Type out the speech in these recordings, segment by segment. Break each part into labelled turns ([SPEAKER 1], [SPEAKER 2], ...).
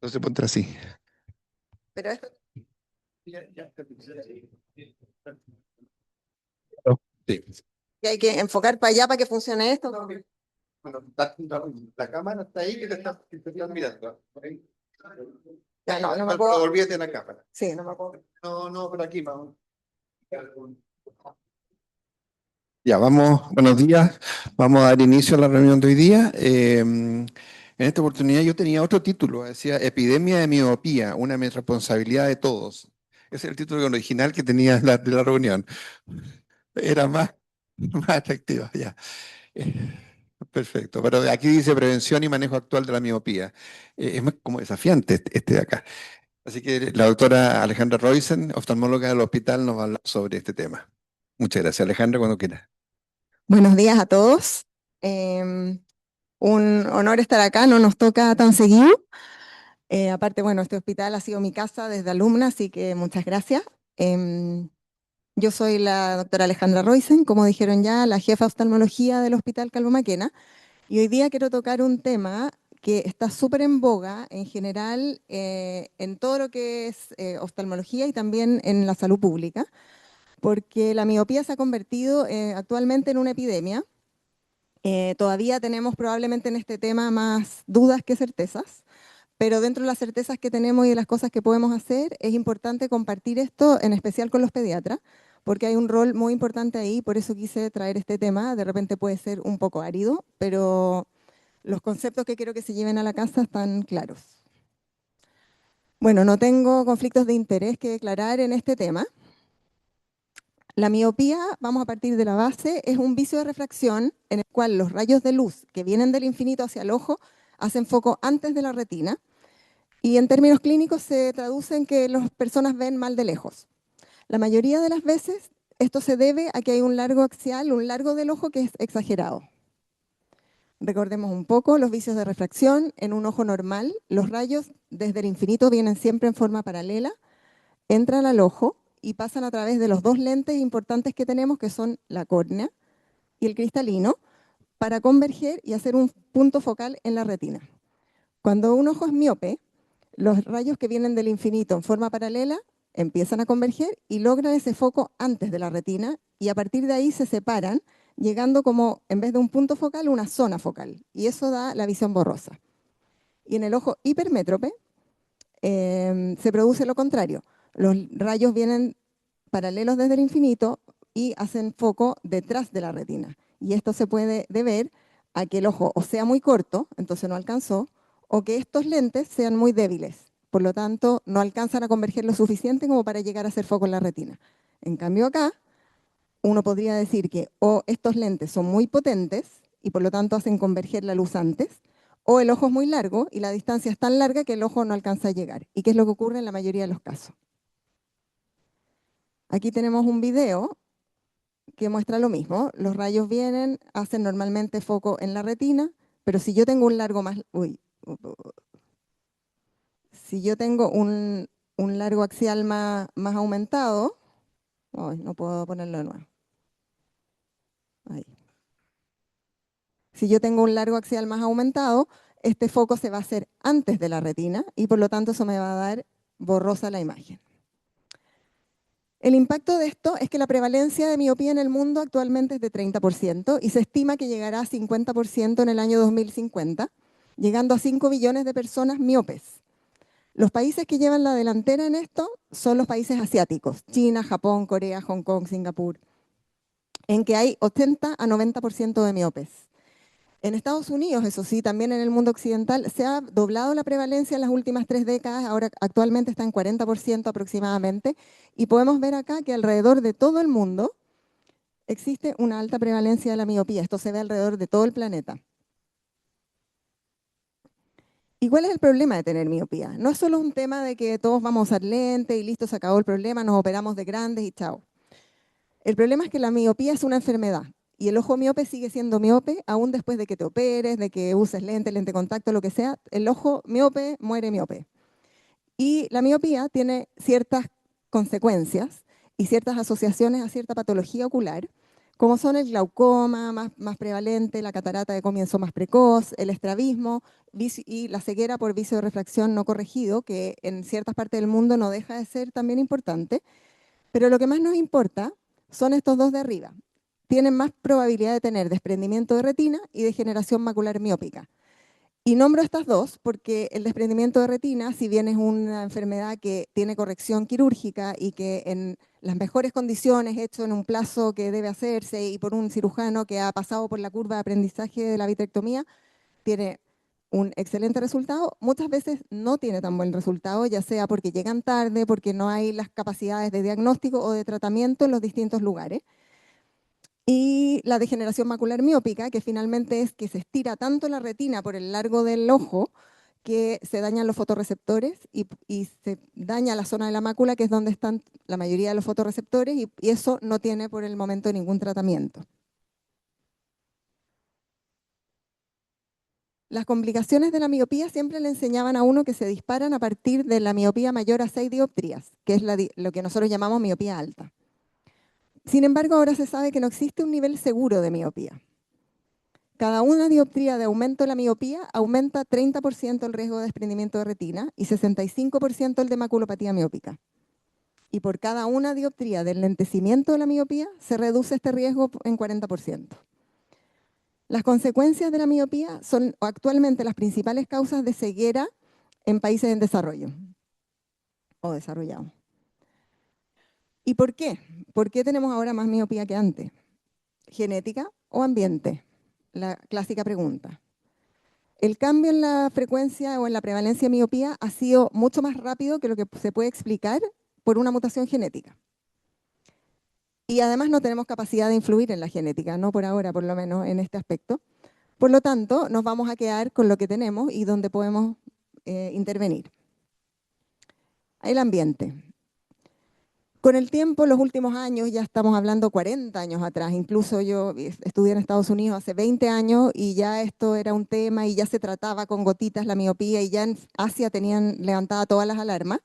[SPEAKER 1] Entonces ponte así.
[SPEAKER 2] Pero esto,
[SPEAKER 1] Sí.
[SPEAKER 2] que hay que enfocar para allá para que funcione esto.
[SPEAKER 1] Bueno, la cámara está ahí que te está mirando. Por ahí.
[SPEAKER 2] Ya, no me
[SPEAKER 1] Pero
[SPEAKER 2] puedo.
[SPEAKER 1] olvídate de la cámara.
[SPEAKER 2] Sí, no me puedo.
[SPEAKER 1] No, no, por aquí vamos. Ya, vamos, buenos días. Vamos a dar inicio a la reunión de hoy día. En esta oportunidad yo tenía otro título, decía Epidemia de miopía, una responsabilidad de todos. Ese es el título original que tenía de la reunión. Era más, más atractivo, ya. Eh, Perfecto, pero aquí dice prevención y manejo actual de la miopía. Es más como desafiante este de acá. Así que la doctora Alejandra Roysen, oftalmóloga del hospital, nos va a hablar sobre este tema. Muchas gracias, Alejandra, cuando quiera.
[SPEAKER 2] Buenos días a todos. Em, un honor estar acá, no nos toca tan seguido. Aparte, bueno, este hospital ha sido mi casa desde alumna, así que muchas gracias. Em, yo soy la doctora Alejandra Roysen, como dijeron ya, la jefa de oftalmología del Hospital Calvo Maquena. Y hoy día quiero tocar un tema que está súper en boga en general en todo lo que es oftalmología y también en la salud pública, porque la miopía se ha convertido actualmente en una epidemia. Todavía tenemos probablemente en este tema más dudas que certezas, pero dentro de las certezas que tenemos y de las cosas que podemos hacer, es importante compartir esto, en especial con los pediatras, porque hay un rol muy importante ahí, por eso quise traer este tema. De repente puede ser un poco árido, pero los conceptos que quiero que se lleven a la casa están claros. Bueno, no tengo conflictos de interés que declarar en este tema. La miopía, vamos a partir de la base, es un vicio de refracción en el cual los rayos de luz que vienen del infinito hacia el ojo hacen foco antes de la retina y en términos clínicos se traduce en que las personas ven mal de lejos. La mayoría de las veces esto se debe a que hay un largo axial, un largo del ojo que es exagerado. Recordemos un poco los vicios de refracción. En un ojo normal, los rayos desde el infinito vienen siempre en forma paralela, entran al ojo y pasan a través de los dos lentes importantes que tenemos, que son la córnea y el cristalino, para converger y hacer un punto focal en la retina. Cuando un ojo es miope, los rayos que vienen del infinito en forma paralela empiezan a converger y logran ese foco antes de la retina y a partir de ahí se separan, llegando como, en vez de un punto focal, una zona focal. Y eso da la visión borrosa. Y en el ojo hipermétrope se produce lo contrario. Los rayos vienen paralelos desde el infinito y hacen foco detrás de la retina. Y esto se puede deber a que el ojo o sea muy corto, entonces no alcanzó, o que estos lentes sean muy débiles. Por lo tanto, no alcanzan a converger lo suficiente como para llegar a hacer foco en la retina. En cambio acá, uno podría decir que o estos lentes son muy potentes y por lo tanto hacen converger la luz antes, o el ojo es muy largo y la distancia es tan larga que el ojo no alcanza a llegar. ¿Y qué es lo que ocurre en la mayoría de los casos? Aquí tenemos un video que muestra lo mismo. Los rayos vienen, hacen normalmente foco en la retina, pero si yo tengo un largo más, si yo tengo un largo axial más aumentado, no puedo ponerlo de nuevo. Ahí. Si yo tengo un largo axial más aumentado, este foco se va a hacer antes de la retina y por lo tanto eso me va a dar borrosa la imagen. El impacto de esto es que la prevalencia de miopía en el mundo actualmente es de 30% y se estima que llegará a 50% en el año 2050, llegando a 5 billones de personas miopes. Los países que llevan la delantera en esto son los países asiáticos, China, Japón, Corea, Hong Kong, Singapur, en que hay 80 a 90% de miopes. En Estados Unidos, eso sí, también en el mundo occidental, se ha doblado la prevalencia en las últimas 3 décadas, ahora actualmente está en 40% aproximadamente, y podemos ver acá que alrededor de todo el mundo existe una alta prevalencia de la miopía. Esto se ve alrededor de todo el planeta. ¿Y cuál es el problema de tener miopía? No es solo un tema de que todos vamos a usar lentes y listo, se acabó el problema, nos operamos de grandes y chao. El problema es que la miopía es una enfermedad Y el ojo miope sigue siendo miope, aún después de que te operes, de que uses lente, lente de contacto, lo que sea. El ojo miope muere miope. Y la miopía tiene ciertas consecuencias y ciertas asociaciones a cierta patología ocular, como son el glaucoma más prevalente, la catarata de comienzo más precoz, el estrabismo y la ceguera por vicio de refracción no corregido, que en ciertas partes del mundo no deja de ser también importante. Pero lo que más nos importa son estos dos de arriba. Tienen más probabilidad de tener desprendimiento de retina y degeneración macular miópica. Y nombro estas dos porque el desprendimiento de retina, si bien es una enfermedad que tiene corrección quirúrgica y que en las mejores condiciones, hecho en un plazo que debe hacerse y por un cirujano que ha pasado por la curva de aprendizaje de la vitrectomía, tiene un excelente resultado, muchas veces no tiene tan buen resultado, ya sea porque llegan tarde, porque no hay las capacidades de diagnóstico o de tratamiento en los distintos lugares. Y la degeneración macular miópica, que finalmente es que se estira tanto la retina por el largo del ojo que se dañan los fotorreceptores y se daña la zona de la mácula, que es donde están la mayoría de los fotorreceptores, y eso no tiene por el momento ningún tratamiento. Las complicaciones de la miopía siempre le enseñaban a uno que se disparan a partir de la miopía mayor a 6 dioptrías, que es lo que nosotros llamamos miopía alta. Sin embargo, ahora se sabe que no existe un nivel seguro de miopía. Cada una dioptría de aumento de la miopía aumenta 30% el riesgo de desprendimiento de retina y 65% el de maculopatía miópica. Y por cada una dioptría del lentecimiento de la miopía se reduce este riesgo en 40%. Las consecuencias de la miopía son actualmente las principales causas de ceguera en países en desarrollo o desarrollados. ¿Y por qué? ¿Por qué tenemos ahora más miopía que antes? ¿Genética o ambiente? La clásica pregunta. El cambio en la frecuencia o en la prevalencia de miopía ha sido mucho más rápido que lo que se puede explicar por una mutación genética. Y además no tenemos capacidad de influir en la genética, no por ahora por lo menos en este aspecto. Por lo tanto, nos vamos a quedar con lo que tenemos y donde podemos intervenir. El ambiente. Con el tiempo, los últimos años, ya estamos hablando 40 años atrás, incluso yo estudié en Estados Unidos hace 20 años y ya esto era un tema y ya se trataba con gotitas la miopía y ya en Asia tenían levantada todas las alarmas.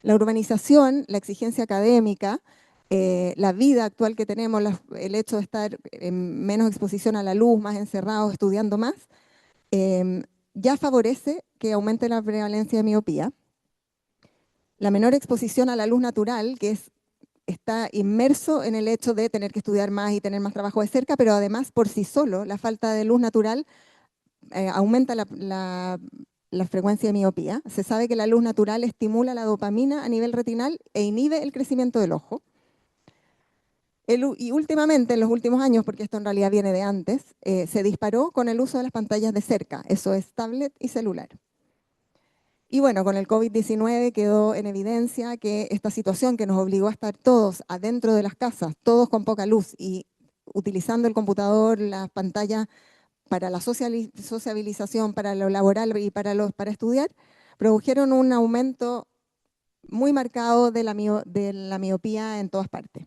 [SPEAKER 2] La urbanización, la exigencia académica, la vida actual que tenemos, el hecho de estar en menos exposición a la luz, más encerrados, estudiando más, ya favorece que aumente la prevalencia de miopía. La menor exposición a la luz natural, que está inmerso en el hecho de tener que estudiar más y tener más trabajo de cerca, pero además por sí solo la falta de luz natural aumenta la frecuencia de miopía. Se sabe que la luz natural estimula la dopamina a nivel retinal e inhibe el crecimiento del ojo. Y últimamente, en los últimos años, porque esto en realidad viene de antes, se disparó con el uso de las pantallas de cerca, eso es tablet y celular. Y bueno, con el COVID-19 quedó en evidencia que esta situación que nos obligó a estar todos adentro de las casas, todos con poca luz y utilizando el computador, las pantallas para la sociabilización, para lo laboral y para estudiar, produjeron un aumento muy marcado de la miopía en todas partes.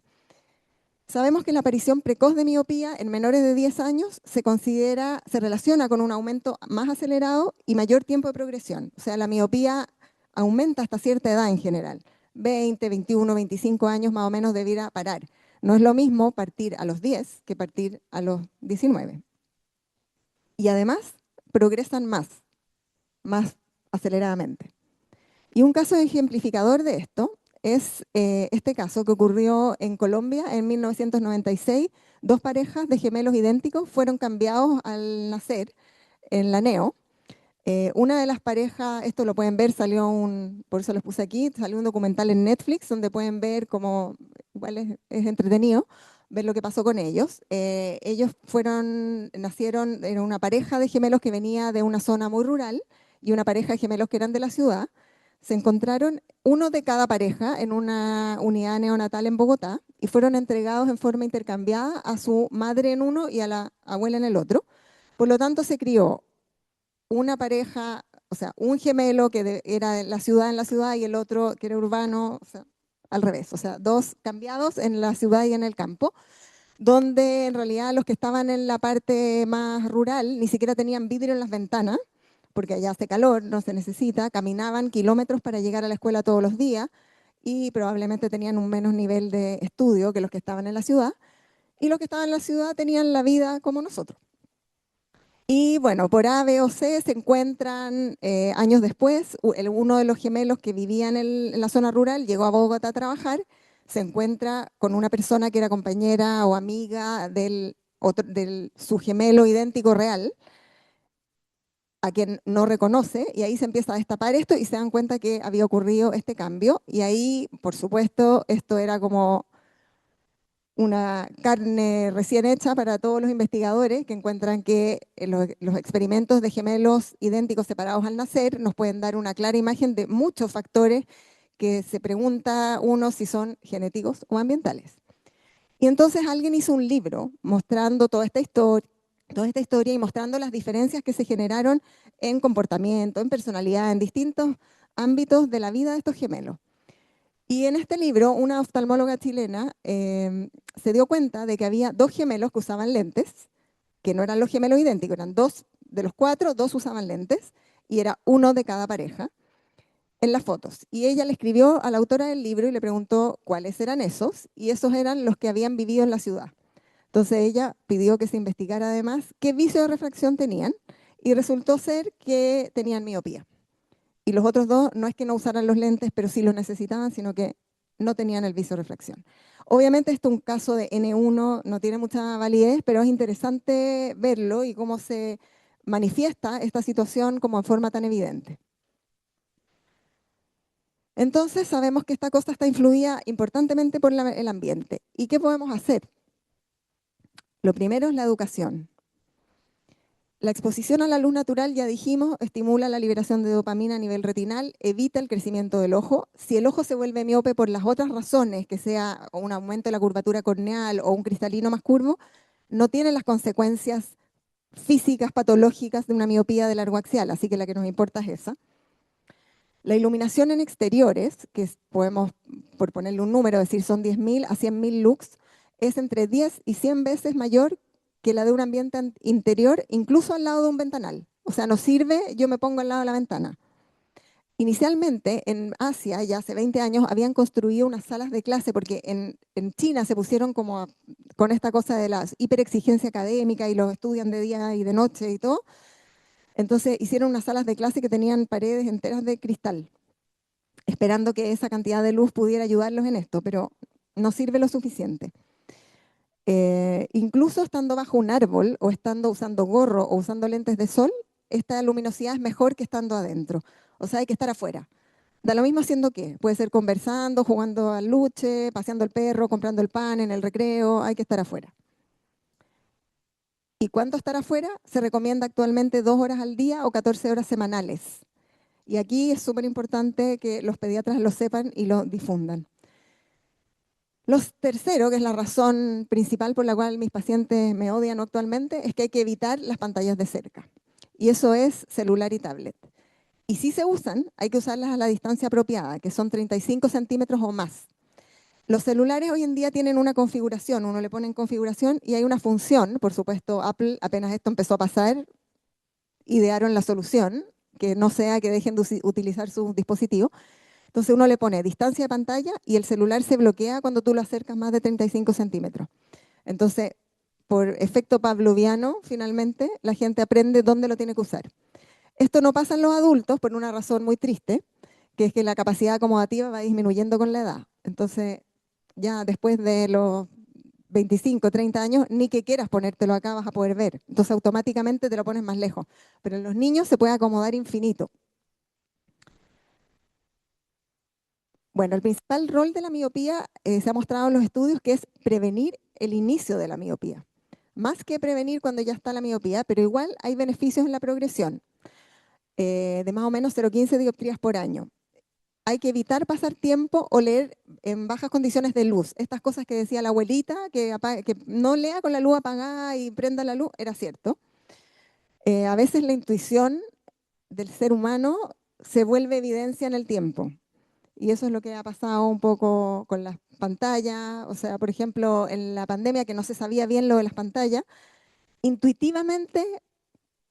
[SPEAKER 2] Sabemos que la aparición precoz de miopía en menores de 10 años se relaciona con un aumento más acelerado y mayor tiempo de progresión. O sea, la miopía aumenta hasta cierta edad en general. 20, 21, 25 años más o menos debiera parar. No es lo mismo partir a los 10 que partir a los 19. Y además progresan más aceleradamente. Y un caso ejemplificador de esto es este caso que ocurrió en Colombia en 1996. Dos parejas de gemelos idénticos fueron cambiados al nacer en la NEO. Una de las parejas, esto lo pueden ver, por eso los puse aquí, salió un documental en Netflix donde pueden ver cómo, igual es entretenido, ver lo que pasó con ellos. Ellos nacieron, era una pareja de gemelos que venía de una zona muy rural y una pareja de gemelos que eran de la ciudad. Se encontraron uno de cada pareja en una unidad neonatal en Bogotá y fueron entregados en forma intercambiada a su madre en uno y a la abuela en el otro. Por lo tanto, se crió una pareja, o sea, un gemelo que era de la ciudad en la ciudad y el otro que era urbano, o sea, al revés, o sea, dos cambiados en la ciudad y en el campo. donde en realidad los que estaban en la parte más rural ni siquiera tenían vidrio en las ventanas, porque allá hace calor, no se necesita, caminaban kilómetros para llegar a la escuela todos los días y probablemente tenían un menos nivel de estudio que los que estaban en la ciudad, y los que estaban en la ciudad tenían la vida como nosotros. Y bueno, por A, B o C se encuentran años después, uno de los gemelos que vivía en la zona rural llegó a Bogotá a trabajar, se encuentra con una persona que era compañera o amiga del su gemelo idéntico real, a quien no reconoce, y ahí se empieza a destapar esto y se dan cuenta que había ocurrido este cambio. Y ahí, por supuesto, esto era como una carne recién hecha para todos los investigadores que encuentran que los experimentos de gemelos idénticos separados al nacer nos pueden dar una clara imagen de muchos factores que se pregunta uno si son genéticos o ambientales. Y entonces alguien hizo un libro mostrando toda esta historia y mostrando las diferencias que se generaron en comportamiento, en personalidad, en distintos ámbitos de la vida de estos gemelos. Y en este libro, una oftalmóloga chilena se dio cuenta de que había dos gemelos que usaban lentes, que no eran los gemelos idénticos, eran dos de los cuatro, dos usaban lentes, y era uno de cada pareja en las fotos. Y ella le escribió a la autora del libro y le preguntó cuáles eran esos, y esos eran los que habían vivido en la ciudad. Entonces ella pidió que se investigara además qué vicio de refracción tenían, y resultó ser que tenían miopía. Y los otros dos no es que no usaran los lentes, pero sí los necesitaban, sino que no tenían el viso de refracción. Obviamente esto es un caso de N1, no tiene mucha validez, pero es interesante verlo y cómo se manifiesta esta situación como en forma tan evidente. Entonces sabemos que esta cosa está influida importantemente por el ambiente. ¿Y qué podemos hacer? Lo primero es la educación. La exposición a la luz natural, ya dijimos, estimula la liberación de dopamina a nivel retinal, evita el crecimiento del ojo. Si el ojo se vuelve miope por las otras razones, que sea un aumento de la curvatura corneal o un cristalino más curvo, no tiene las consecuencias físicas patológicas de una miopía de largo axial, así que la que nos importa es esa. La iluminación en exteriores, que podemos, por ponerle un número, decir son 10.000 a 100.000 lux, es entre 10 y 100 veces mayor que la de un ambiente interior, incluso al lado de un ventanal. O sea, no sirve, yo me pongo al lado de la ventana. Inicialmente, en Asia, ya hace 20 años, habían construido unas salas de clase, porque en China se pusieron como con esta cosa de la hiperexigencia académica y los estudian de día y de noche y todo. Entonces hicieron unas salas de clase que tenían paredes enteras de cristal, esperando que esa cantidad de luz pudiera ayudarlos en esto, pero no sirve lo suficiente. Incluso estando bajo un árbol o estando usando gorro o usando lentes de sol, esta luminosidad es mejor que estando adentro. O sea, hay que estar afuera. Da lo mismo haciendo qué. Puede ser conversando, jugando al luche, paseando el perro, comprando el pan en el recreo. Hay que estar afuera. ¿Y cuánto estar afuera? Se recomienda actualmente 2 horas al día o 14 horas semanales. Y aquí es súper importante que los pediatras lo sepan y lo difundan. Los tercero, que es la razón principal por la cual mis pacientes me odian actualmente, es que hay que evitar las pantallas de cerca. Y eso es celular y tablet. Y si se usan, hay que usarlas a la distancia apropiada, que son 35 centímetros o más. Los celulares hoy en día tienen una configuración, uno le pone en configuración y hay una función, por supuesto, Apple, apenas esto empezó a pasar, idearon la solución, que no sea que dejen de utilizar sus dispositivos. Entonces uno le pone distancia de pantalla y el celular se bloquea cuando tú lo acercas más de 35 centímetros. Entonces, por efecto pavloviano, finalmente, la gente aprende dónde lo tiene que usar. Esto no pasa en los adultos por una razón muy triste, que es que la capacidad acomodativa va disminuyendo con la edad. Entonces, ya después de los 25, 30 años, ni que quieras ponértelo acá vas a poder ver. Entonces, automáticamente te lo pones más lejos. Pero en los niños se puede acomodar infinito. Bueno, el principal rol de la miopía se ha mostrado en los estudios que es prevenir el inicio de la miopía. Más que prevenir cuando ya está la miopía, pero igual hay beneficios en la progresión de más o menos 0,15 dioptrías por año. Hay que evitar pasar tiempo o leer en bajas condiciones de luz. Estas cosas que decía la abuelita, que no lea con la luz apagada y prenda la luz, era cierto. A veces la intuición del ser humano se vuelve evidencia en el tiempo. Y eso es lo que ha pasado un poco con las pantallas. O sea, por ejemplo, en la pandemia que no se sabía bien lo de las pantallas, intuitivamente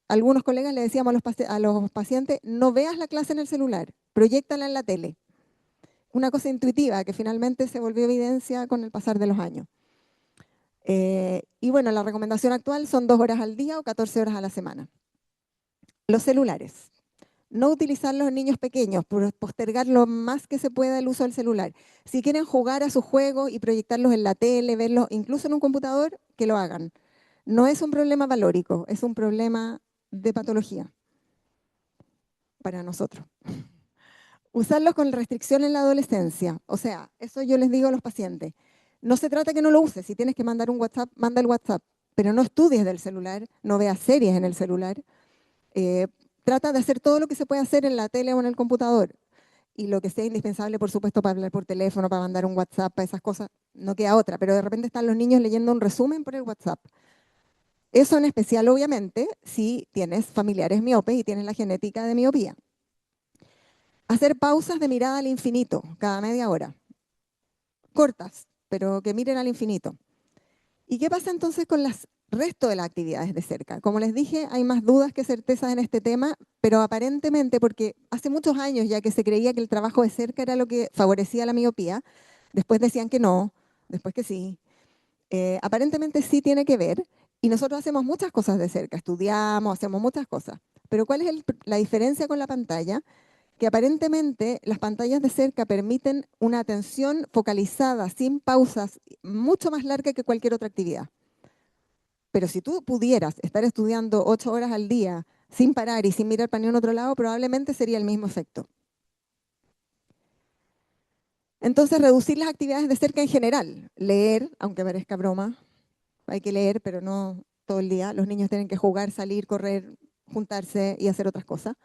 [SPEAKER 2] algunos colegas le decíamos a los pacientes, no veas la clase en el celular, proyéctala en la tele. Una cosa intuitiva que finalmente se volvió evidencia con el pasar de los años. Y bueno, la recomendación actual son 2 horas al día o 14 horas a la semana. Los celulares. No utilizarlos en niños pequeños, postergar lo más que se pueda el uso del celular. Si quieren jugar a sus juegos y proyectarlos en la tele, verlos incluso en un computador, que lo hagan. No es un problema valórico, es un problema de patología para nosotros. Usarlos con restricción en la adolescencia. O sea, eso yo les digo a los pacientes. No se trata que no lo uses. Si tienes que mandar un WhatsApp, manda el WhatsApp. Pero no estudies del celular, no veas series en el celular. Eh, Trata de hacer todo lo que se puede hacer en la tele o en el computador. Y lo que sea indispensable, por supuesto, para hablar por teléfono, para mandar un WhatsApp, para esas cosas, no queda otra. Pero de repente están los niños leyendo un resumen por el WhatsApp. Eso en especial, obviamente, si tienes familiares miopes y tienes la genética de miopía. Hacer pausas de mirada al infinito cada media hora. Cortas, pero que miren al infinito. ¿Y qué pasa entonces con las resto de las actividades de cerca? Como les dije, hay más dudas que certezas en este tema, pero aparentemente, porque hace muchos años ya que se creía que el trabajo de cerca era lo que favorecía la miopía, después decían que no, después que sí. Aparentemente sí tiene que ver, y nosotros hacemos muchas cosas de cerca, estudiamos, hacemos muchas cosas. Pero ¿cuál es la diferencia con la pantalla? Que aparentemente las pantallas de cerca permiten una atención focalizada, sin pausas, mucho más larga que cualquier otra actividad. Pero si tú pudieras estar estudiando 8 horas al día sin parar y sin mirar para ningún otro lado, probablemente sería el mismo efecto. Entonces, reducir las actividades de cerca en general. Leer, aunque parezca broma, hay que leer, pero no todo el día. Los niños tienen que jugar, salir, correr, juntarse y hacer otras cosas.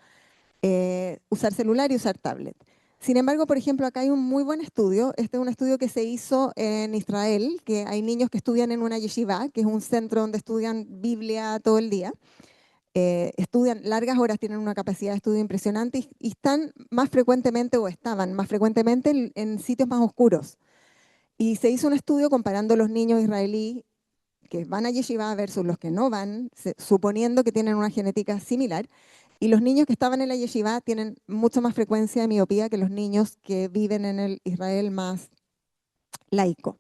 [SPEAKER 2] Usar celular y usar tablet. Sin embargo, por ejemplo, acá hay un muy buen estudio. Este es un estudio que se hizo en Israel, que hay niños que estudian en una yeshiva, que es un centro donde estudian Biblia todo el día. Estudian largas horas, tienen una capacidad de estudio impresionante y están más frecuentemente o estaban más frecuentemente en sitios más oscuros. Y se hizo un estudio comparando los niños israelíes que van a yeshiva versus los que no van, suponiendo que tienen una genética similar. Y los niños que estaban en la yeshiva tienen mucho más frecuencia de miopía que los niños que viven en el Israel más laico.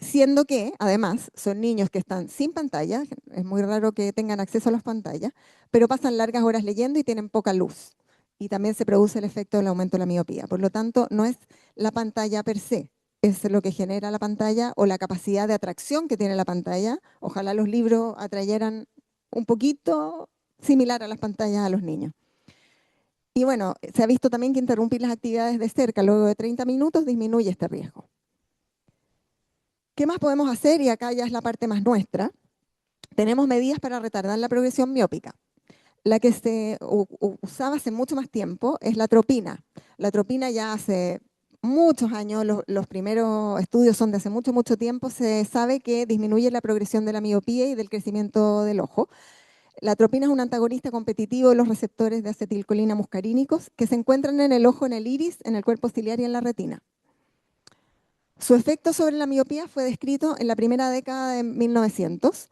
[SPEAKER 2] Siendo que, además, son niños que están sin pantalla, es muy raro que tengan acceso a las pantallas, pero pasan largas horas leyendo y tienen poca luz. Y también se produce el efecto del aumento de la miopía. Por lo tanto, no es la pantalla per se, es lo que genera la pantalla o la capacidad de atracción que tiene la pantalla. Ojalá los libros atrayeran un poquito similar a las pantallas a los niños. Y bueno, se ha visto también que interrumpir las actividades de cerca luego de 30 minutos disminuye este riesgo. ¿Qué más podemos hacer? Y acá ya es la parte más nuestra. Tenemos medidas para retardar la progresión miópica. La que se usaba hace mucho más tiempo es la atropina. La atropina ya hace muchos años, los primeros estudios son de hace mucho, mucho tiempo, se sabe que disminuye la progresión de la miopía y del crecimiento del ojo. La atropina es un antagonista competitivo de los receptores de acetilcolina muscarínicos que se encuentran en el ojo, en el iris, en el cuerpo ciliar y en la retina. Su efecto sobre la miopía fue descrito en la primera década de 1900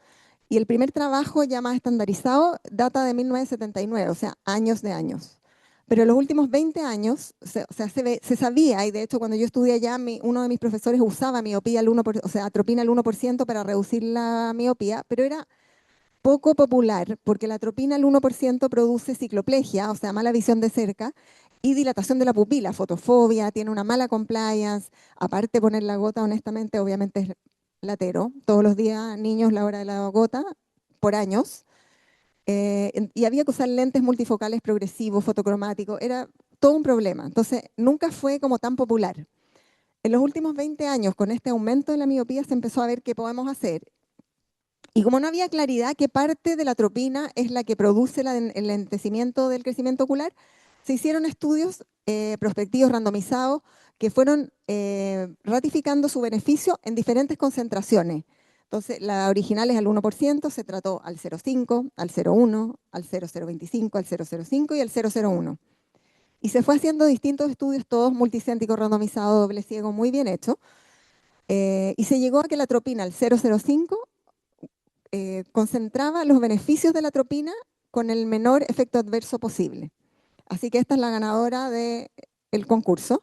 [SPEAKER 2] y el primer trabajo ya más estandarizado data de 1979, o sea, años de años. Pero en los últimos 20 años se sabía, y de hecho cuando yo estudié allá, uno de mis profesores usaba miopía al 1%, o sea, atropina al 1% para reducir la miopía, pero era poco popular porque la atropina al 1% produce cicloplegia, o sea, mala visión de cerca, y dilatación de la pupila, fotofobia, tiene una mala compliance, aparte poner la gota, honestamente, obviamente es latero, todos los días niños la hora de la gota, por años, y había que usar lentes multifocales progresivos, fotocromáticos, era todo un problema, entonces nunca fue como tan popular. En los últimos 20 años, con este aumento de la miopía, se empezó a ver qué podemos hacer. Y como no había claridad qué parte de la atropina es la que produce el lentecimiento del crecimiento ocular, se hicieron estudios prospectivos randomizados que fueron ratificando su beneficio en diferentes concentraciones. Entonces, la original es al 1%, se trató al 0,5, al 0,1, al 0,025, al 0,05 y al 0,01. Y se fue haciendo distintos estudios, todos multicéntricos, randomizados, doble ciego, muy bien hecho. Y se llegó a que la atropina, el 005, concentraba los beneficios de la atropina con el menor efecto adverso posible. Así que esta es la ganadora del concurso.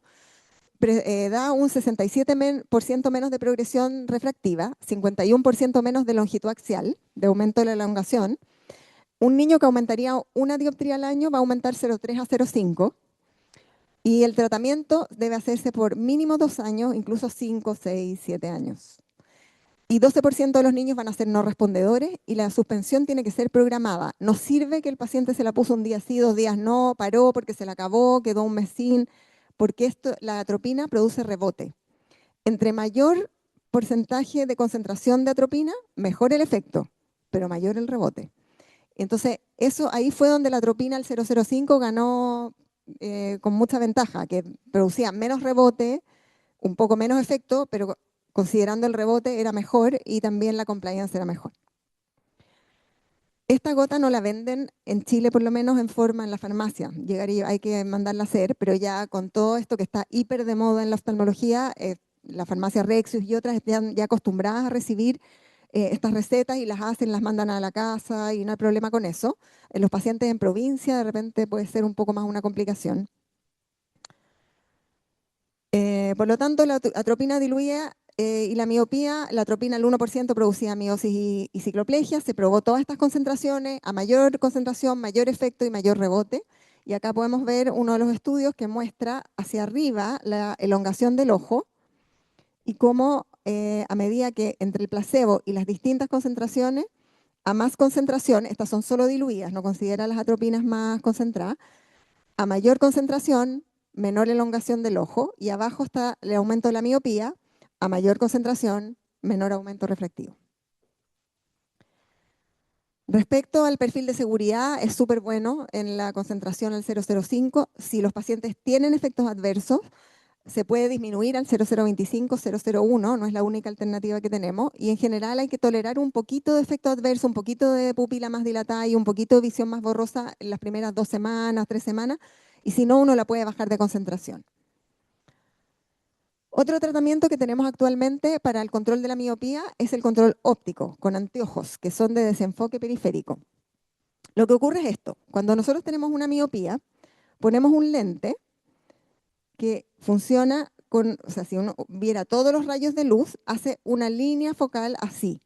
[SPEAKER 2] Da un 67% menos de progresión refractiva, 51% menos de longitud axial, de aumento de la elongación. Un niño que aumentaría una dioptría al año va a aumentar 0,3 a 0,5. Y el tratamiento debe hacerse por mínimo 2 años, incluso 5, 6, 7 años. Y 12% de los niños van a ser no respondedores y la suspensión tiene que ser programada. No sirve que el paciente se la puso un día sí, 2 días no, paró porque se la acabó, quedó un mes sin, porque la atropina produce rebote. Entre mayor porcentaje de concentración de atropina, mejor el efecto, pero mayor el rebote. Entonces, ahí fue donde la atropina, el 005, ganó con mucha ventaja, que producía menos rebote, un poco menos efecto, pero considerando el rebote era mejor y también la compliance era mejor. Esta gota no la venden en Chile, por lo menos en forma en la farmacia. Hay que mandarla a hacer, pero ya con todo esto que está hiper de moda en la oftalmología, la farmacia Rexius y otras están ya acostumbradas a recibir estas recetas y las hacen, las mandan a la casa y no hay problema con eso. En los pacientes en provincia de repente puede ser un poco más una complicación. Por lo tanto, la atropina diluida y la miopía, la atropina al 1% producía miosis y cicloplegia. Se probó todas estas concentraciones, a mayor concentración, mayor efecto y mayor rebote. Y acá podemos ver uno de los estudios que muestra hacia arriba la elongación del ojo y cómo a medida que entre el placebo y las distintas concentraciones, a más concentración, estas son solo diluidas, no considera las atropinas más concentradas, a mayor concentración, menor elongación del ojo, y abajo está el aumento de la miopía, a mayor concentración, menor aumento refractivo. Respecto al perfil de seguridad, es súper bueno en la concentración al 0,05. Si los pacientes tienen efectos adversos, se puede disminuir al 0,025, 0,01, no es la única alternativa que tenemos, y en general hay que tolerar un poquito de efecto adverso, un poquito de pupila más dilatada y un poquito de visión más borrosa en las primeras 2 semanas, 3 semanas, y si no, uno la puede bajar de concentración. Otro tratamiento que tenemos actualmente para el control de la miopía es el control óptico, con anteojos, que son de desenfoque periférico. Lo que ocurre es esto, cuando nosotros tenemos una miopía, ponemos un lente que funciona o sea, si uno viera todos los rayos de luz, hace una línea focal así.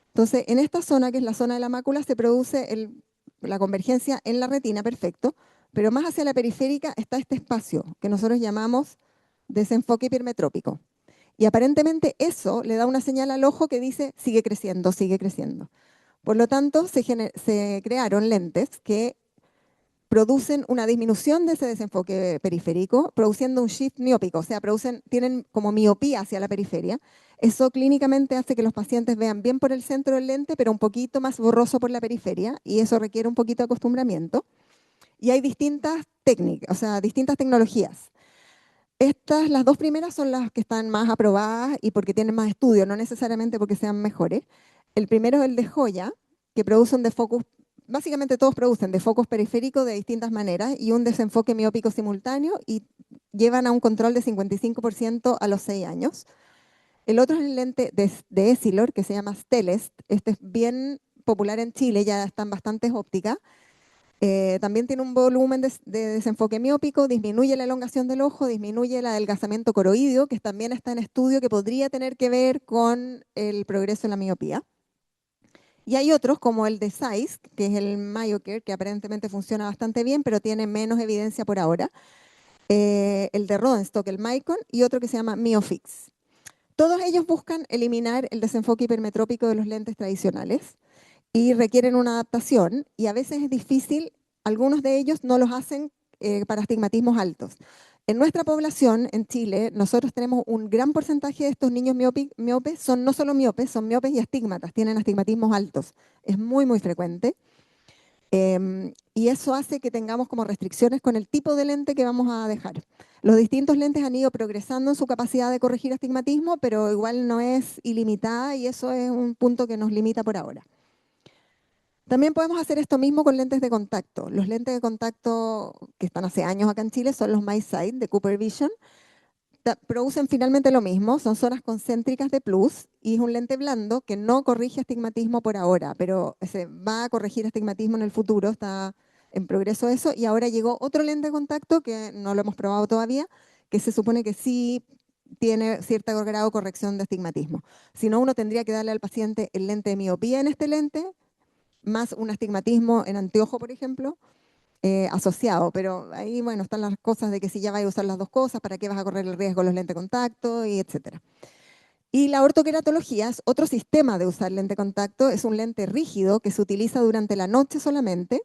[SPEAKER 2] Entonces, en esta zona, que es la zona de la mácula, se produce la convergencia en la retina, perfecto, pero más hacia la periférica está este espacio que nosotros llamamos desenfoque hipermetrópico. Y aparentemente eso le da una señal al ojo que dice sigue creciendo, sigue creciendo. Por lo tanto, se crearon lentes que producen una disminución de ese desenfoque periférico, produciendo un shift miópico, o sea, tienen como miopía hacia la periferia. Eso clínicamente hace que los pacientes vean bien por el centro del lente, pero un poquito más borroso por la periferia, y eso requiere un poquito de acostumbramiento. Y hay distintas técnicas, o sea, distintas tecnologías. Las 2 primeras son las que están más aprobadas y porque tienen más estudios, no necesariamente porque sean mejores. El primero es el de Joya, que produce un defocus, básicamente todos producen defocus periféricos de distintas maneras y un desenfoque miópico simultáneo y llevan a un control de 55% a los 6 años. El otro es el lente de Essilor, que se llama Stellest. Este es bien popular en Chile, ya están bastantes ópticas. También tiene un volumen de desenfoque miópico, disminuye la elongación del ojo, disminuye el adelgazamiento coroideo, que también está en estudio que podría tener que ver con el progreso en la miopía. Y hay otros como el de Zeiss, que es el MyoCare, que aparentemente funciona bastante bien, pero tiene menos evidencia por ahora. El de Rodenstock, el Mycon, y otro que se llama MyoFix. Todos ellos buscan eliminar el desenfoque hipermetrópico de los lentes tradicionales y requieren una adaptación y a veces es difícil, algunos de ellos no los hacen para astigmatismos altos. En nuestra población, en Chile, nosotros tenemos un gran porcentaje de estos niños miopes, son no solo miopes, son miopes y astigmatas, tienen astigmatismos altos. Es muy, muy frecuente. Y eso hace que tengamos como restricciones con el tipo de lente que vamos a dejar. Los distintos lentes han ido progresando en su capacidad de corregir astigmatismo, pero igual no es ilimitada y eso es un punto que nos limita por ahora. También podemos hacer esto mismo con lentes de contacto. Los lentes de contacto que están hace años acá en Chile son los MySight de Cooper Vision. Producen finalmente lo mismo, son zonas concéntricas de plus y es un lente blando que no corrige astigmatismo por ahora, pero se va a corregir astigmatismo en el futuro, está en progreso eso. Y ahora llegó otro lente de contacto que no lo hemos probado todavía, que se supone que sí tiene cierto grado de corrección de astigmatismo. Si no, uno tendría que darle al paciente el lente de miopía en este lente, más un astigmatismo en anteojo, por ejemplo, asociado, pero ahí, bueno, están las cosas de que si ya vas a usar las dos cosas, ¿para qué vas a correr el riesgo de los lentes de contacto? Y etcétera. Y la ortoqueratología es otro sistema de usar lente de contacto, es un lente rígido que se utiliza durante la noche solamente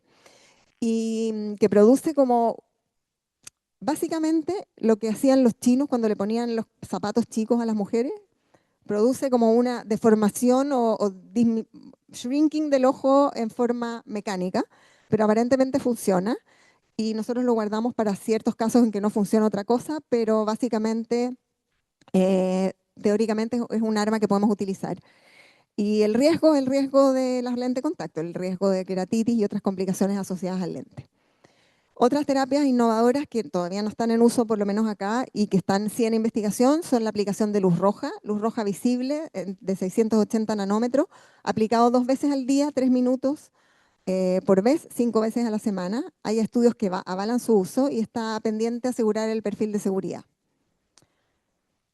[SPEAKER 2] y que produce como básicamente lo que hacían los chinos cuando le ponían los zapatos chicos a las mujeres, produce como una deformación o shrinking del ojo en forma mecánica, pero aparentemente funciona y nosotros lo guardamos para ciertos casos en que no funciona otra cosa, pero básicamente, teóricamente es un arma que podemos utilizar. Y el riesgo de las lentes de contacto, el riesgo de queratitis y otras complicaciones asociadas al lente. Otras terapias innovadoras que todavía no están en uso, por lo menos acá, y que están sí en investigación, son la aplicación de luz roja visible de 680 nanómetros, aplicado 2 veces al día, 3 minutos por vez, 5 veces a la semana. Hay estudios que avalan su uso y está pendiente asegurar el perfil de seguridad.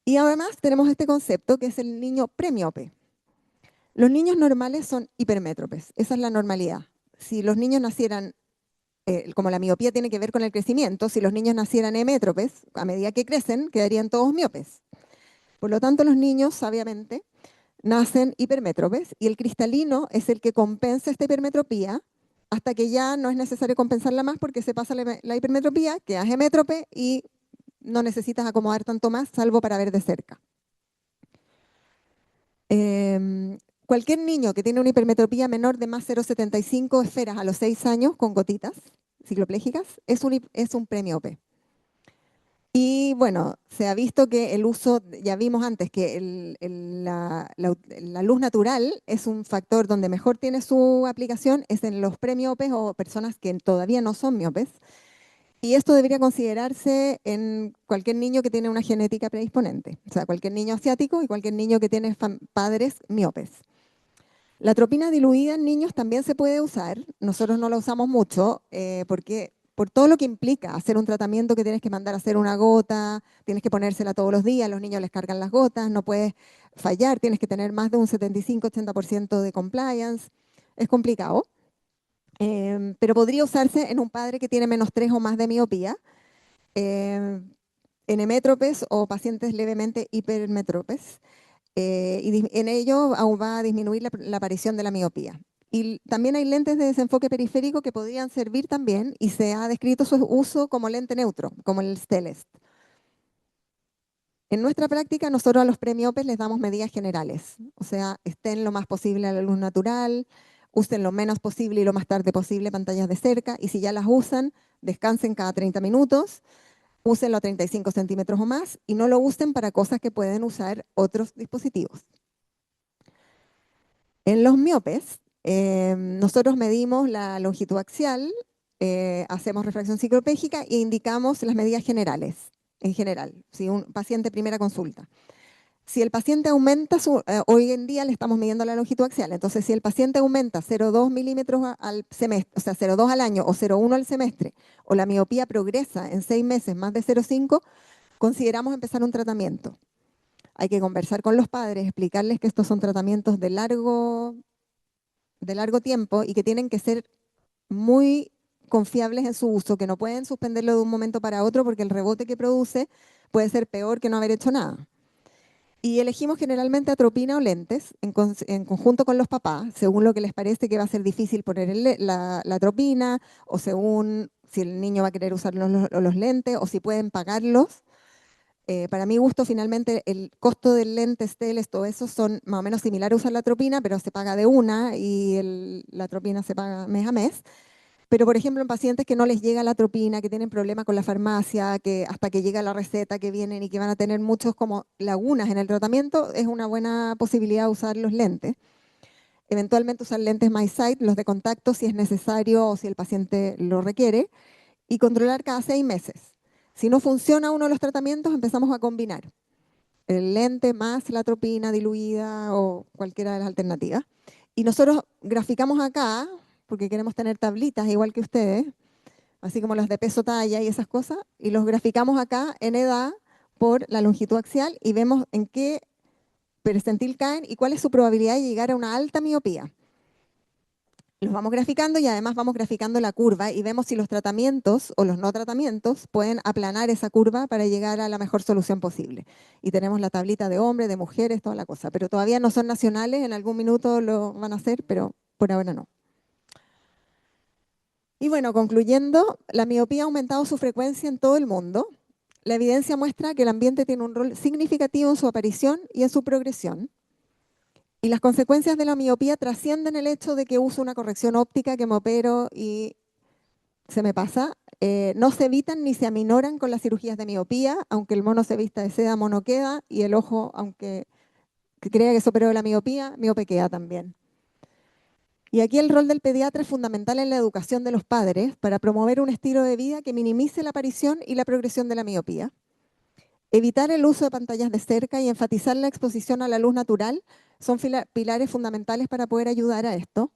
[SPEAKER 2] Y además tenemos este concepto que es el niño premiope. Los niños normales son hipermétropes, esa es la normalidad. Si los niños nacieran, como la miopía tiene que ver con el crecimiento, si los niños nacieran hemétropes, a medida que crecen quedarían todos miopes. Por lo tanto, los niños, sabiamente, nacen hipermétropes y el cristalino es el que compensa esta hipermetropía hasta que ya no es necesario compensarla más porque se pasa la hipermetropía, quedas hemétrope y no necesitas acomodar tanto más, salvo para ver de cerca. Cualquier niño que tiene una hipermetropía menor de más 0,75 esferas a los 6 años con gotitas cicloplégicas es un premiope. Y bueno, se ha visto que el uso, ya vimos antes que la luz natural es un factor donde mejor tiene su aplicación, es en los premiopes o personas que todavía no son miopes. Y esto debería considerarse en cualquier niño que tiene una genética predisponente, o sea, cualquier niño asiático y cualquier niño que tiene padres miopes. La atropina diluida en niños también se puede usar. Nosotros no la usamos mucho porque por todo lo que implica hacer un tratamiento que tienes que mandar a hacer una gota, tienes que ponérsela todos los días, los niños les cargan las gotas, no puedes fallar, tienes que tener más de un 75-80% de compliance. Es complicado, pero podría usarse en un padre que tiene -3 o más de miopía, en hemétropes o pacientes levemente hipermetropes. Y en ello aún va a disminuir la aparición de la miopía. Y también hay lentes de desenfoque periférico que podrían servir también y se ha descrito su uso como lente neutro, como el Stellest. En nuestra práctica, nosotros a los premiopes les damos medidas generales, o sea, estén lo más posible a la luz natural, usen lo menos posible y lo más tarde posible pantallas de cerca, y si ya las usan, descansen cada 30 minutos, úsenlo a 35 centímetros o más, y no lo usen para cosas que pueden usar otros dispositivos. En los miopes, nosotros medimos la longitud axial, hacemos refracción ciclopégica e indicamos las medidas generales, en general, si un paciente primera consulta. Si el paciente aumenta, hoy en día le estamos midiendo la longitud axial, entonces si el paciente aumenta 0,2 milímetros al semestre, o sea, 0,2 al año o 0,1 al semestre, o la miopía progresa en 6 meses más de 0,5, consideramos empezar un tratamiento. Hay que conversar con los padres, explicarles que estos son tratamientos de largo tiempo y que tienen que ser muy confiables en su uso, que no pueden suspenderlo de un momento para otro porque el rebote que produce puede ser peor que no haber hecho nada. Y elegimos generalmente atropina o lentes en conjunto con los papás, según lo que les parece que va a ser difícil poner la atropina, o según si el niño va a querer usar los lentes, o si pueden pagarlos. Para mi gusto, finalmente, el costo del lente, Stellest, todo eso son más o menos similares a usar la atropina, pero se paga de una y la atropina se paga mes a mes. Pero, por ejemplo, en pacientes que no les llega la atropina, que tienen problemas con la farmacia, que hasta que llega la receta, que vienen y que van a tener muchos como lagunas en el tratamiento, es una buena posibilidad usar los lentes. eventualmente usar lentes MySight, los de contacto si es necesario o si el paciente lo requiere, y controlar cada 6 meses. Si no funciona uno de los tratamientos, empezamos a combinar el lente más la atropina diluida o cualquiera de las alternativas. Y nosotros graficamos acá, porque queremos tener tablitas igual que ustedes, así como las de peso, talla y esas cosas, y los graficamos acá en edad por la longitud axial y vemos en qué percentil caen y cuál es su probabilidad de llegar a una alta miopía. Los vamos graficando y además vamos graficando la curva y vemos si los tratamientos o los no tratamientos pueden aplanar esa curva para llegar a la mejor solución posible. Y tenemos la tablita de hombres, de mujeres, toda la cosa, pero todavía no son nacionales, en algún minuto lo van a hacer, pero por ahora no. Y bueno, concluyendo, la miopía ha aumentado su frecuencia en todo el mundo. La evidencia muestra que el ambiente tiene un rol significativo en su aparición y en su progresión. Y las consecuencias de la miopía trascienden el hecho de que uso una corrección óptica, que me opero y se me pasa. No se evitan ni se aminoran con las cirugías de miopía, aunque el mono se vista de seda, mono queda, y el ojo, aunque crea que se operó de la miopía, miope queda también. Y aquí el rol del pediatra es fundamental en la educación de los padres para promover un estilo de vida que minimice la aparición y la progresión de la miopía. Evitar el uso de pantallas de cerca y enfatizar la exposición a la luz natural son pilares fundamentales para poder ayudar a esto.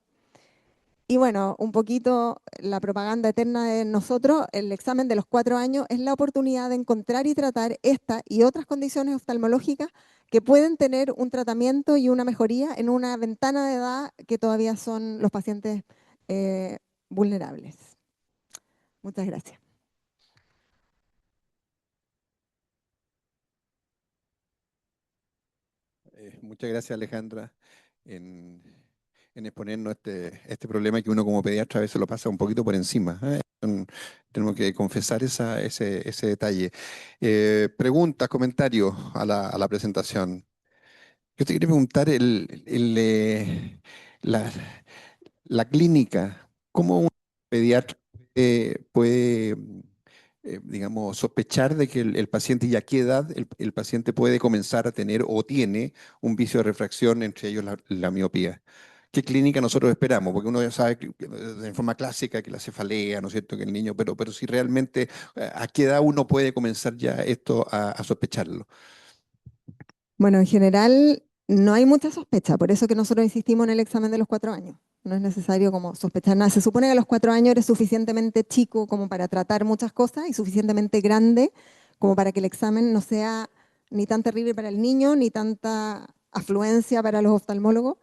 [SPEAKER 2] Y bueno, un poquito la propaganda eterna de nosotros, el examen de los 4 años es la oportunidad de encontrar y tratar esta y otras condiciones oftalmológicas que pueden tener un tratamiento y una mejoría en una ventana de edad que todavía son los pacientes vulnerables. Muchas gracias.
[SPEAKER 1] Muchas gracias, Alejandra, en, en exponernos este problema que uno como pediatra a veces lo pasa un poquito por encima, ¿eh? Tenemos que confesar ese detalle. Preguntas, comentarios a la presentación. Yo te quería preguntar la, la clínica, ¿cómo un pediatra puede, digamos, sospechar de que el paciente y a qué edad el paciente puede comenzar a tener o tiene un vicio de refracción, entre ellos la miopía? ¿Qué clínica nosotros esperamos? Porque uno ya sabe de forma clásica que la cefalea, ¿no es cierto? Que el niño, pero si realmente, ¿a qué edad uno puede comenzar ya esto a sospecharlo?
[SPEAKER 2] Bueno, en general no hay mucha sospecha, por eso que nosotros insistimos en el examen de los 4 años. No es necesario como sospechar nada. Se supone que a los 4 años eres suficientemente chico como para tratar muchas cosas y suficientemente grande como para que el examen no sea ni tan terrible para el niño ni tanta afluencia para los oftalmólogos.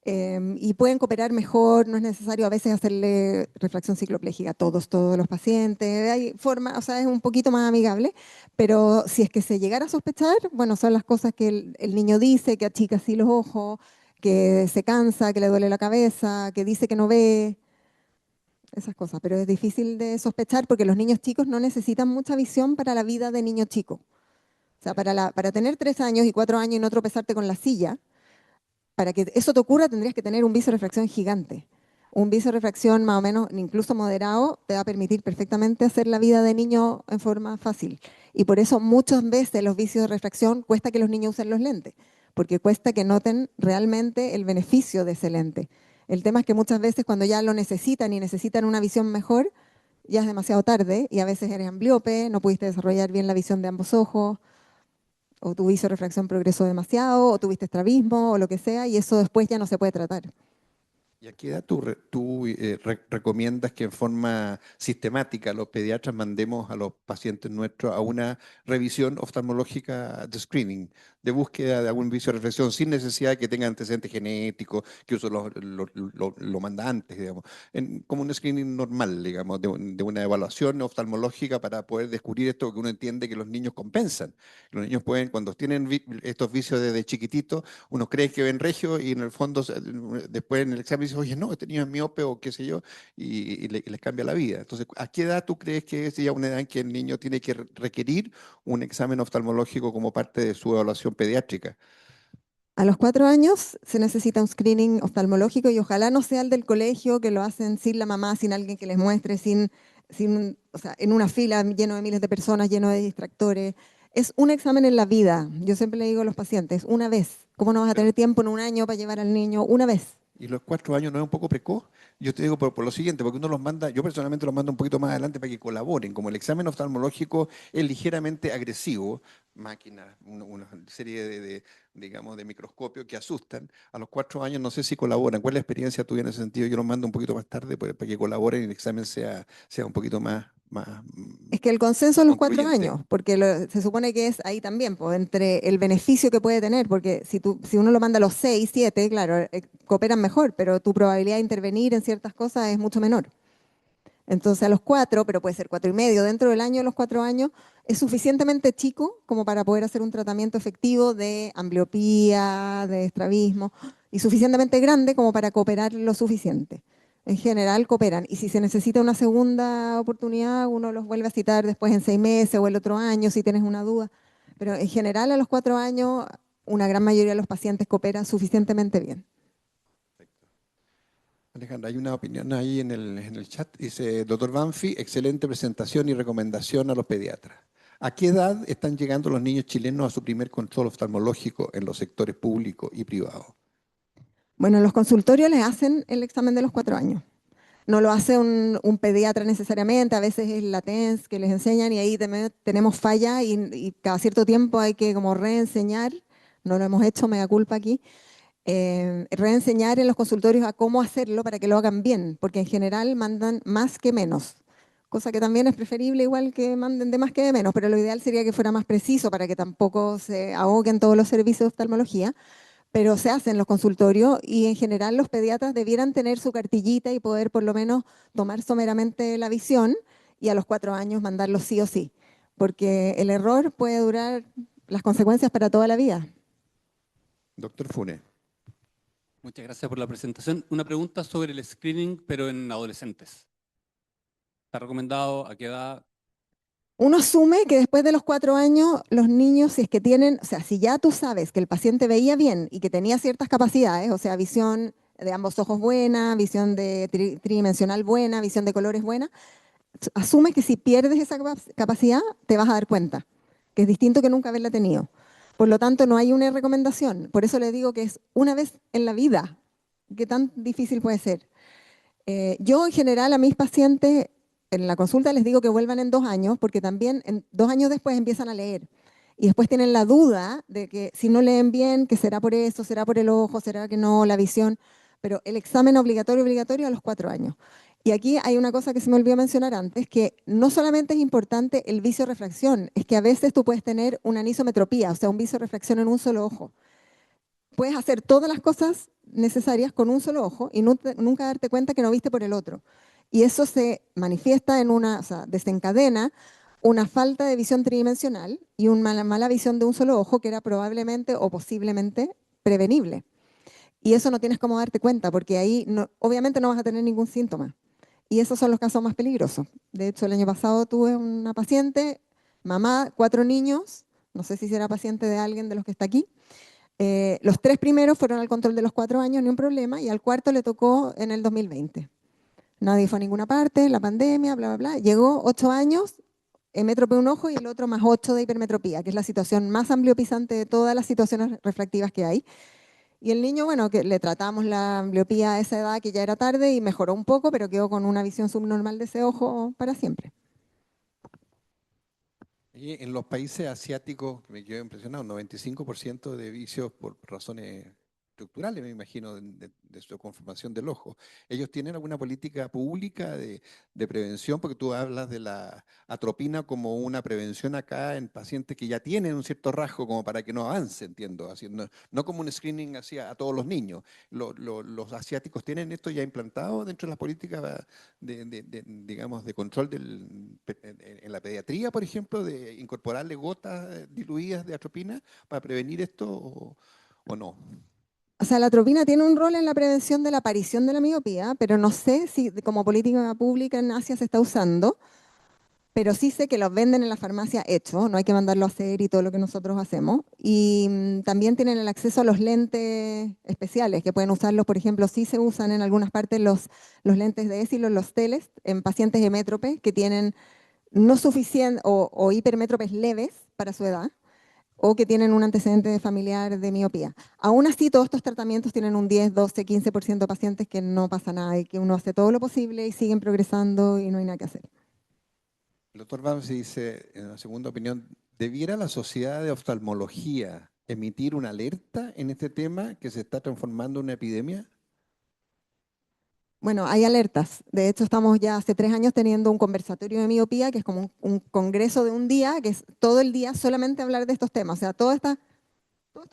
[SPEAKER 2] Y pueden cooperar mejor, no es necesario a veces hacerle refracción cicloplégica a todos los pacientes, hay forma, o sea, es un poquito más amigable, pero si es que se llegara a sospechar, bueno, son las cosas que el niño dice, que achica así los ojos, que se cansa, que le duele la cabeza, que dice que no ve, esas cosas, pero es difícil de sospechar porque los niños chicos no necesitan mucha visión para la vida de niño chico. O sea, para tener 3 años y 4 años y no tropezarte con la silla, para que eso te ocurra tendrías que tener un viso de refracción gigante. Un viso de refracción más o menos, incluso moderado, te va a permitir perfectamente hacer la vida de niño en forma fácil. Y por eso muchas veces los vicios de refracción cuesta que los niños usen los lentes, porque cuesta que noten realmente el beneficio de ese lente. El tema es que muchas veces cuando ya lo necesitan y necesitan una visión mejor, ya es demasiado tarde y a veces eres ambliope, no pudiste desarrollar bien la visión de ambos ojos, o tu visorefracción progresó demasiado, o tuviste estrabismo, o lo que sea, y eso después ya no se puede tratar.
[SPEAKER 1] ¿Y a qué edad tú recomiendas que en forma sistemática los pediatras mandemos a los pacientes nuestros a una revisión oftalmológica de screening, de búsqueda de algún vicio de reflexión, sin necesidad de que tengan antecedentes genéticos, que eso lo manda antes, digamos, como un screening normal, digamos, de una evaluación oftalmológica para poder descubrir esto que uno entiende que los niños compensan? Los niños pueden, cuando tienen estos vicios desde chiquititos, uno cree que ven regio y en el fondo después en el examen dice, oye, no, este niño es miope o qué sé yo, y les cambia la vida. Entonces, ¿a qué edad tú crees que es ya una edad en que el niño tiene que requerir un examen oftalmológico como parte de su evaluación pediátrica?
[SPEAKER 2] A los 4 años se necesita un screening oftalmológico y ojalá no sea el del colegio, que lo hacen sin la mamá, sin alguien que les muestre, o sea, en una fila lleno de miles de personas, lleno de distractores. Es un examen en la vida. Yo siempre le digo a los pacientes, una vez. ¿Cómo no vas a
[SPEAKER 1] Pero,
[SPEAKER 2] tener tiempo en un año para llevar al niño una vez?
[SPEAKER 1] ¿Y los 4 años no es un poco precoz? Yo te digo por lo siguiente, porque uno los manda, yo personalmente los mando un poquito más adelante para que colaboren. Como el examen oftalmológico es ligeramente agresivo, máquinas, una serie digamos, de microscopios que asustan, a los 4 años no sé si colaboran. ¿Cuál es la experiencia tuya en ese sentido? Yo los mando un poquito más tarde para que colaboren y el examen sea un poquito más
[SPEAKER 2] Es que el consenso es los 4 años,
[SPEAKER 1] concluyente.
[SPEAKER 2] porque se supone que es ahí también, pues, entre el beneficio que puede tener, porque si uno lo manda a los 6, 7, claro, cooperan mejor, pero tu probabilidad de intervenir en ciertas cosas es mucho menor. Entonces a los 4, pero puede ser 4 y medio, dentro del año de los 4 años, es suficientemente chico como para poder hacer un tratamiento efectivo de ambliopía, de estrabismo, y suficientemente grande como para cooperar lo suficiente. En general cooperan, y si se necesita una segunda oportunidad, uno los vuelve a citar después en 6 meses o el otro año si tienes una duda. Pero en general a los 4 años, una gran mayoría de los pacientes cooperan suficientemente bien.
[SPEAKER 1] Alejandra, hay una opinión ahí en el chat. Dice, doctor Banfi, excelente presentación y recomendación a los pediatras. ¿A qué edad están llegando los niños chilenos a su primer control oftalmológico en los sectores público y privado?
[SPEAKER 2] Bueno, en los consultorios les hacen el examen de los 4 años. No lo hace un pediatra necesariamente, a veces es la TENS que les enseñan y ahí tenemos falla y cada cierto tiempo hay que como reenseñar, no lo hemos hecho, mea culpa aquí, reenseñar en los consultorios a cómo hacerlo para que lo hagan bien, porque en general mandan más que menos, cosa que también es preferible igual que manden de más que de menos, pero lo ideal sería que fuera más preciso para que tampoco se ahoguen todos los servicios de oftalmología, pero se hace en los consultorios y en general los pediatras debieran tener su cartillita y poder por lo menos tomar someramente la visión y a los 4 años mandarlo sí o sí, porque el error puede durar las consecuencias para toda la vida.
[SPEAKER 1] Doctor Fune.
[SPEAKER 3] Muchas gracias por la presentación. Una pregunta sobre el screening, pero en adolescentes. ¿Está recomendado a qué edad?
[SPEAKER 2] Uno asume que después de los 4 años los niños, si es que tienen, o sea, si ya tú sabes que el paciente veía bien y que tenía ciertas capacidades, o sea, visión de ambos ojos buena, visión de tridimensional buena, visión de colores buena, asume que si pierdes esa capacidad te vas a dar cuenta, que es distinto que nunca haberla tenido. Por lo tanto, no hay una recomendación. Por eso le digo que es una vez en la vida. ¿Qué tan difícil puede ser? Yo en general a mis pacientes en la consulta les digo que vuelvan en 2 años, porque también 2 años después empiezan a leer. Y después tienen la duda de que si no leen bien, que será por eso, será por el ojo, será que no, la visión. Pero el examen obligatorio a los 4 años. Y aquí hay una cosa que se me olvidó mencionar antes, que no solamente es importante el vicio refracción, es que a veces tú puedes tener una anisometropía, o sea, un vicio refracción en un solo ojo. Puedes hacer todas las cosas necesarias con un solo ojo y nunca darte cuenta que no viste por el otro. Y eso se manifiesta o sea, desencadena una falta de visión tridimensional y una mala visión de un solo ojo que era probablemente o posiblemente prevenible. Y eso no tienes cómo darte cuenta porque ahí obviamente no vas a tener ningún síntoma. Y esos son los casos más peligrosos. De hecho, el año pasado tuve una paciente, mamá, 4 niños, no sé si será paciente de alguien de los que está aquí. Los 3 primeros fueron al control de los 4 años, ni un problema, y al cuarto le tocó en el 2020. Nadie fue a ninguna parte, la pandemia, bla, bla, bla. Llegó 8 años, metropía un ojo y el otro +8 de hipermetropía, que es la situación más ambliopizante de todas las situaciones refractivas que hay. Y el niño, bueno, que le tratamos la ambliopía a esa edad que ya era tarde y mejoró un poco, pero quedó con una visión subnormal de ese ojo para siempre.
[SPEAKER 1] Y en los países asiáticos, me quedo impresionado, 95% de vicios por razones estructurales, me imagino, de su conformación del ojo. ¿Ellos tienen alguna política pública de prevención? Porque tú hablas de la atropina como una prevención acá en pacientes que ya tienen un cierto rasgo como para que no avance, entiendo, haciendo, no como un screening hacia a todos los niños. ¿Los asiáticos tienen esto ya implantado dentro de las políticas digamos, de control en la pediatría, por ejemplo, de incorporarle gotas diluidas de atropina para prevenir esto o no?
[SPEAKER 2] O sea, la atropina tiene un rol en la prevención de la aparición de la miopía, pero no sé si como política pública en Asia se está usando, pero sí sé que los venden en la farmacia hecho, no hay que mandarlo a hacer y todo lo que nosotros hacemos. Y también tienen el acceso a los lentes especiales, que pueden usarlos, por ejemplo, sí se usan en algunas partes los lentes de Essilor, los Teles, en pacientes hemétropes que tienen no suficiente o hipermétropes leves para su edad, o que tienen un antecedente familiar de miopía. Aún así, todos estos tratamientos tienen un 10, 12, 15% de pacientes que no pasa nada y que uno hace todo lo posible y siguen progresando y no hay nada que hacer.
[SPEAKER 1] El doctor Bamsi dice, en la segunda opinión, ¿debiera la Sociedad de Oftalmología emitir una alerta en este tema que se está transformando en una epidemia?
[SPEAKER 2] Bueno, hay alertas. De hecho, estamos ya hace 3 años teniendo un conversatorio de miopía, que es como un congreso de un día, que es todo el día solamente hablar de estos temas. O sea, todo esto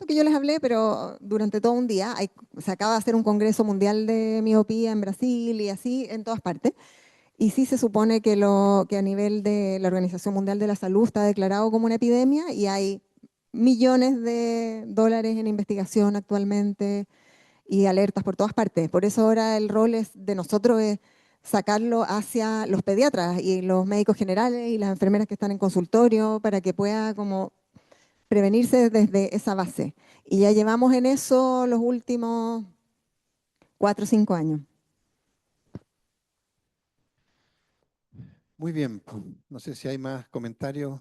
[SPEAKER 2] que yo les hablé, pero durante todo un día. Se acaba de hacer un congreso mundial de miopía en Brasil y así en todas partes. Y sí se supone que a nivel de la Organización Mundial de la Salud está declarado como una epidemia y hay millones de dólares en investigación actualmente y alertas por todas partes. Por eso ahora el rol de nosotros es sacarlo hacia los pediatras y los médicos generales y las enfermeras que están en consultorio para que pueda como prevenirse desde esa base. Y ya llevamos en eso los últimos 4 o 5 años.
[SPEAKER 1] Muy bien, no sé si hay más comentarios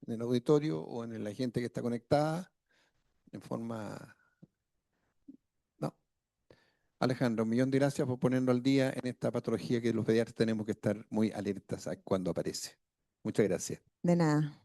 [SPEAKER 1] en el auditorio o en la gente que está conectada en forma... No. Alejandro, un millón de gracias por ponernos al día en esta patología que los pediatras tenemos que estar muy alertas a cuando aparece. Muchas gracias.
[SPEAKER 2] De nada.